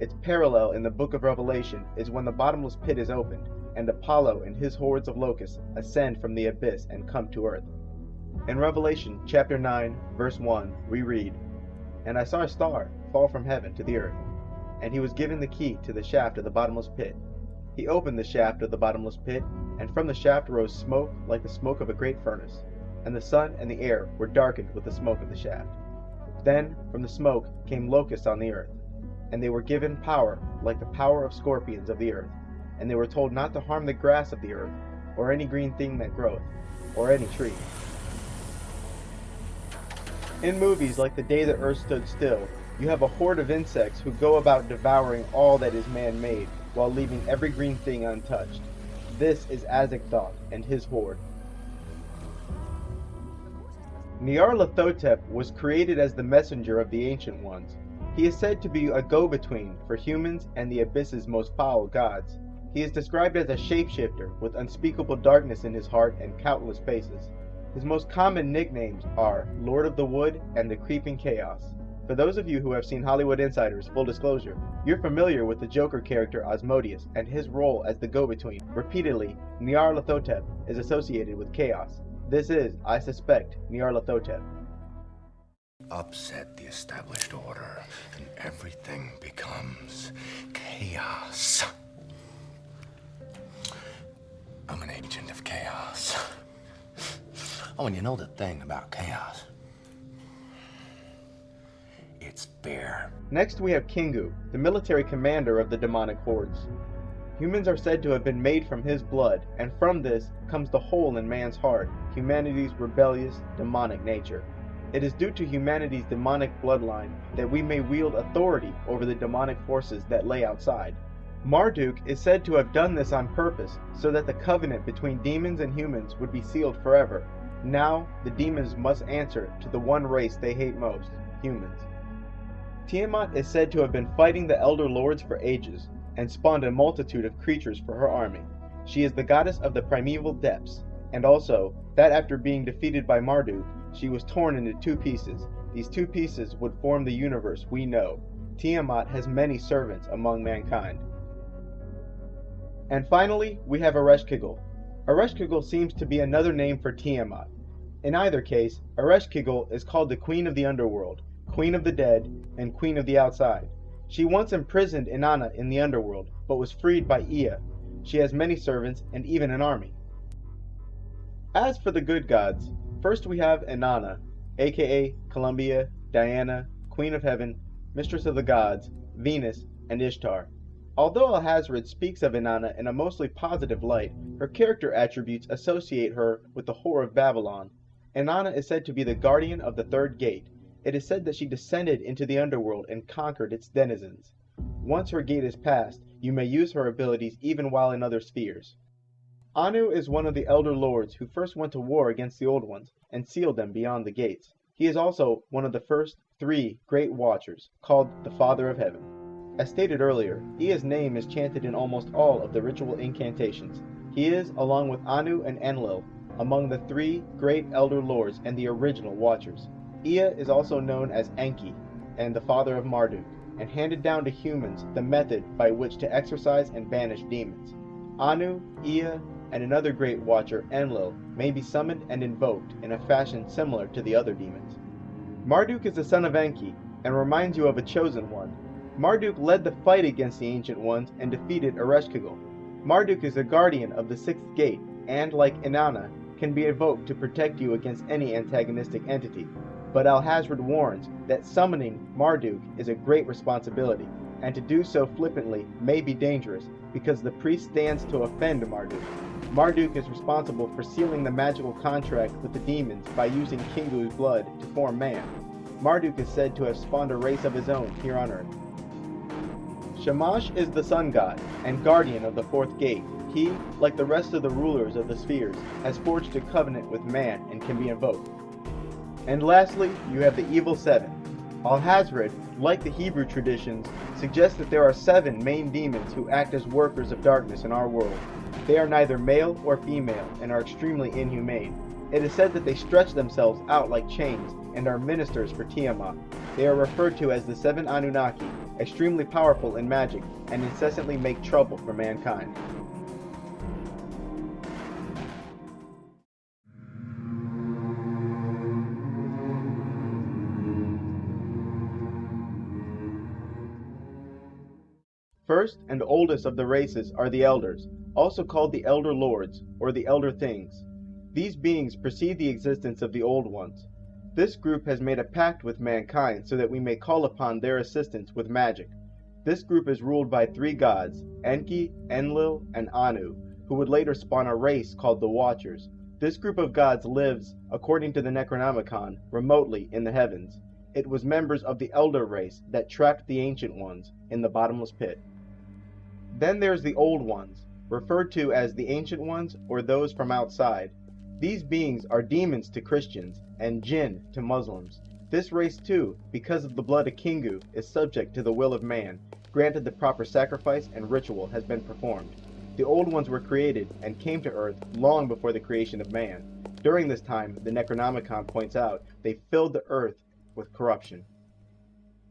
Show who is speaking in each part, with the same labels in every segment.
Speaker 1: Its parallel in the book of Revelation is when the bottomless pit is opened, and Apollo and his hordes of locusts ascend from the abyss and come to earth. In Revelation chapter 9, verse 1, we read, "And I saw a star fall from heaven to the earth, and he was given the key to the shaft of the bottomless pit. He opened the shaft of the bottomless pit, and from the shaft rose smoke like the smoke of a great furnace, and the sun and the air were darkened with the smoke of the shaft. Then from the smoke came locusts on the earth, and they were given power like the power of scorpions of the earth, and they were told not to harm the grass of the earth, or any green thing that groweth, or any tree." In movies like The Day the Earth Stood Still, you have a horde of insects who go about devouring all that is man-made, while leaving every green thing untouched. This is Azagthoth and his horde. Nyarlathotep was created as the messenger of the Ancient Ones. He is said to be a go-between for humans and the Abyss's most foul gods. He is described as a shapeshifter with unspeakable darkness in his heart and countless faces. His most common nicknames are Lord of the Wood and the Creeping Chaos. For those of you who have seen Hollywood Insiders, full disclosure, you're familiar with the Joker character Asmodeus and his role as the go-between. Repeatedly, Nyarlathotep is associated with chaos. This is, I suspect, Nyarlathotep.
Speaker 2: Upset the established order, and everything becomes chaos. I'm an agent of chaos. Oh, and you know the thing about chaos? It's fair.
Speaker 1: Next we have Kingu, the military commander of the demonic hordes. Humans are said to have been made from his blood, and from this comes the hole in man's heart, humanity's rebellious, demonic nature. It is due to humanity's demonic bloodline that we may wield authority over the demonic forces that lay outside. Marduk is said to have done this on purpose, so that the covenant between demons and humans would be sealed forever. Now, the demons must answer to the one race they hate most, humans. Tiamat is said to have been fighting the Elder Lords for ages, and spawned a multitude of creatures for her army. She is the goddess of the primeval depths, and also that after being defeated by Marduk, she was torn into two pieces. These two pieces would form the universe we know. Tiamat has many servants among mankind. And finally, we have Ereshkigal. Ereshkigal seems to be another name for Tiamat. In either case, Ereshkigal is called the Queen of the Underworld, Queen of the Dead, and Queen of the Outside. She once imprisoned Inanna in the underworld, but was freed by Ea. She has many servants and even an army. As for the good gods, first we have Inanna, aka Columbia, Diana, Queen of Heaven, Mistress of the Gods, Venus, and Ishtar. Although Alhazred speaks of Inanna in a mostly positive light, her character attributes associate her with the whore of Babylon. Inanna is said to be the guardian of the third gate. It is said that she descended into the underworld and conquered its denizens. Once her gate is passed, you may use her abilities even while in other spheres. Anu is one of the Elder Lords who first went to war against the Old Ones and sealed them beyond the gates. He is also one of the first 3 Great Watchers, called the Father of Heaven. As stated earlier, Ea's name is chanted in almost all of the ritual incantations. He is, along with Anu and Enlil, among the 3 Great Elder Lords and the original Watchers. Ea is also known as Enki, and the father of Marduk, and handed down to humans the method by which to exorcise and banish demons. Anu, Ea, and another great watcher, Enlil, may be summoned and invoked in a fashion similar to the other demons. Marduk is the son of Enki, and reminds you of a chosen one. Marduk led the fight against the Ancient Ones and defeated Ereshkigal. Marduk is the guardian of the 6th gate, and like Inanna, can be invoked to protect you against any antagonistic entity. But Alhazred warns that summoning Marduk is a great responsibility, and to do so flippantly may be dangerous, because the priest stands to offend Marduk. Marduk is responsible for sealing the magical contract with the demons by using Kingu's blood to form man. Marduk is said to have spawned a race of his own here on Earth. Shamash is the sun god, and guardian of the 4th gate. He, like the rest of the rulers of the spheres, has forged a covenant with man and can be invoked. And lastly, you have the Evil 7. Alhazred, like the Hebrew traditions, suggests that there are 7 main demons who act as workers of darkness in our world. They are neither male or female and are extremely inhumane. It is said that they stretch themselves out like chains and are ministers for Tiamat. They are referred to as the Seven Anunnaki, extremely powerful in magic, and incessantly make trouble for mankind. First and oldest of the races are the Elders, also called the Elder Lords, or the Elder Things. These beings precede the existence of the Old Ones. This group has made a pact with mankind so that we may call upon their assistance with magic. This group is ruled by three gods, Enki, Enlil, and Anu, who would later spawn a race called the Watchers. This group of gods lives, according to the Necronomicon, remotely in the heavens. It was members of the Elder race that trapped the Ancient Ones in the bottomless pit. Then there's the Old Ones, referred to as the Ancient Ones or those from outside. These beings are demons to Christians and jinn to Muslims. This race too, because of the blood of Kingu, is subject to the will of man, granted the proper sacrifice and ritual has been performed. The Old Ones were created and came to Earth long before the creation of man. During this time, the Necronomicon points out, they filled the Earth with corruption.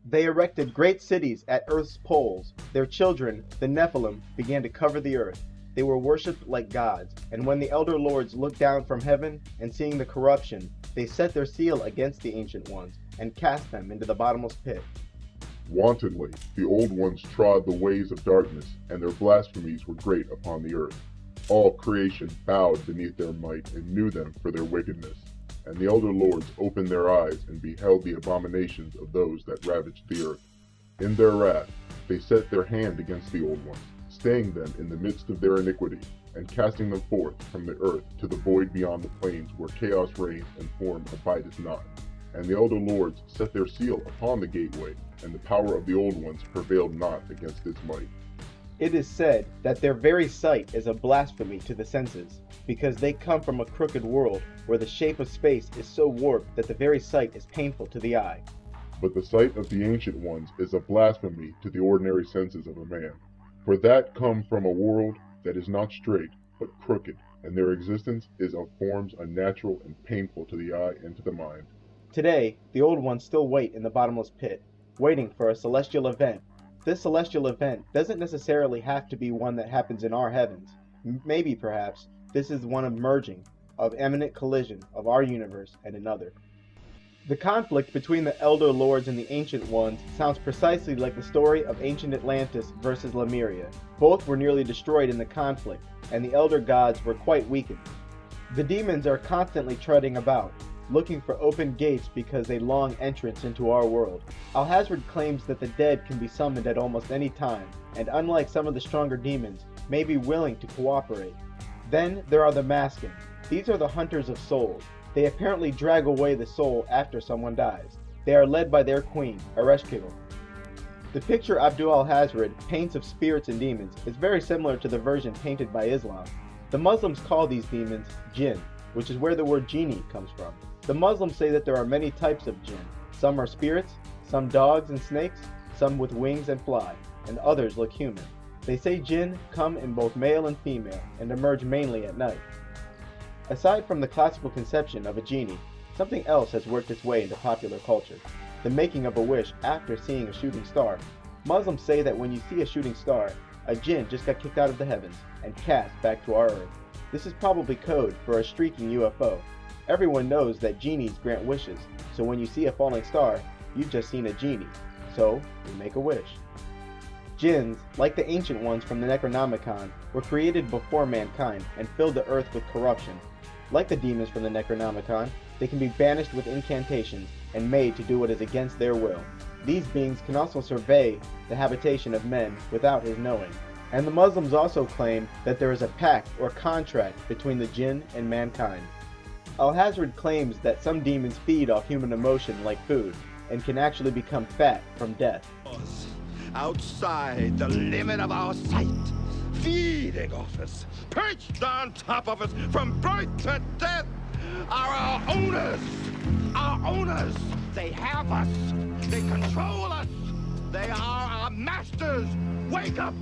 Speaker 1: They erected great cities at Earth's poles. Their children, the Nephilim, began to cover the earth. They were worshipped like gods, and when the Elder Lords looked down from heaven and seeing the corruption, they set their seal against the Ancient Ones and cast them into the bottomless pit.
Speaker 3: Wantonly, the Old Ones trod the ways of darkness, and their blasphemies were great upon the earth. All creation bowed beneath their might and knew them for their wickedness. And the Elder Lords opened their eyes and beheld the abominations of those that ravaged the earth. In their wrath, they set their hand against the Old Ones, staying them in the midst of their iniquity, and casting them forth from the earth to the void beyond the plains where chaos reigns and form abideth not. And the Elder Lords set their seal upon the gateway, and the power of the Old Ones prevailed not against its might.
Speaker 1: It is said that their very sight is a blasphemy to the senses, because they come from a crooked world where the shape of space is so warped that the very sight is painful to the eye.
Speaker 3: But the sight of the Ancient Ones is a blasphemy to the ordinary senses of a man, for that come from a world that is not straight, but crooked, and their existence is of forms unnatural and painful to the eye and to the mind.
Speaker 1: Today, the Old Ones still wait in the bottomless pit, waiting for a celestial event. This celestial event doesn't necessarily have to be one that happens in our heavens. Maybe, perhaps, this is one of merging, of imminent collision of our universe and another. The conflict between the Elder Lords and the Ancient Ones sounds precisely like the story of ancient Atlantis versus Lemuria. Both were nearly destroyed in the conflict, and the Elder Gods were quite weakened. The demons are constantly treading about, looking for open gates because they long entrance into our world. Alhazred claims that the dead can be summoned at almost any time, and unlike some of the stronger demons, may be willing to cooperate. Then there are the Maskin. These are the hunters of souls. They apparently drag away the soul after someone dies. They are led by their queen, Ereshkigal. The picture Abdul Alhazred paints of spirits and demons is very similar to the version painted by Islam. The Muslims call these demons jinn, which is where the word genie comes from. The Muslims say that there are many types of jinn. Some are spirits, some dogs and snakes, some with wings and fly, and others look human. They say jinn come in both male and female, and emerge mainly at night. Aside from the classical conception of a genie, something else has worked its way into popular culture: the making of a wish after seeing a shooting star. Muslims say that when you see a shooting star, a jinn just got kicked out of the heavens and cast back to our earth. This is probably code for a streaking UFO. Everyone knows that genies grant wishes, so when you see a falling star, you've just seen a genie. So, you make a wish. Jinns, like the Ancient Ones from the Necronomicon, were created before mankind and filled the earth with corruption. Like the demons from the Necronomicon, they can be banished with incantations and made to do what is against their will. These beings can also survey the habitation of men without his knowing. And the Muslims also claim that there is a pact or contract between the jinn and mankind. Alhazred claims that some demons feed off human emotion like food, and can actually become fat from death.
Speaker 4: Outside the limit of our sight, feeding off us, perched on top of us from birth to death, are our owners. Our owners. They have us. They control us. They are our masters. Wake up!